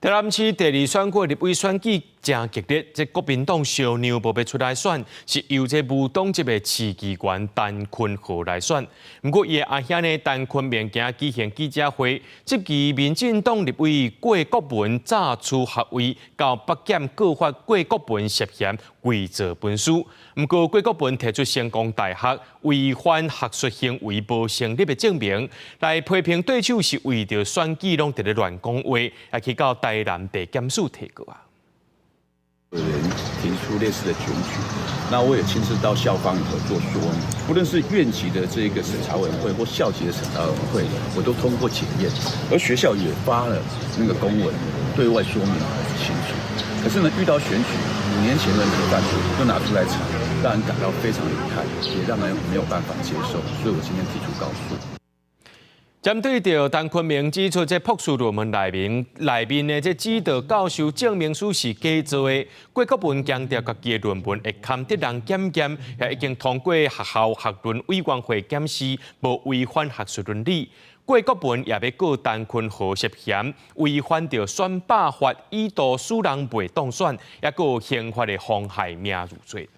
台南市第二选区立委选举真激烈，这国民党小牛无要出来选，是由这无党籍的市议员陈坤豪来选。不过，伊的阿兄呢，陈坤明今举行记者会，即期民进党立委郭国文早出学位，到北检告发郭国文涉嫌伪造文书。不过，郭国文提出成功大学违反学术行为无成立的证明，来批评对手是为着选举拢伫咧乱讲话，也去到台南地检署提过啊。有人提出类似的检举，那我也亲自到校方里头做说明，不论是院级的这个审查委员会或校级的审查委员会，我都通过检验，而学校也发了那个公文对外说明很清楚。可是呢，遇到选举5年前的那个犯罪又拿出来查，让人感到非常遗憾，也让人没有办法接受，所以我今天提出告诉。针对着陈坤明指出，这博士论文内面的这指导教授证明书是假造的。郭国文强调，家己的论文会堪得人检验，也已经通过学校学论委员会检视，无违反学术伦理。郭国文也要告陈坤豪涉嫌违反着选罢法，以图使人袂当选，也告刑法的妨害名誉罪。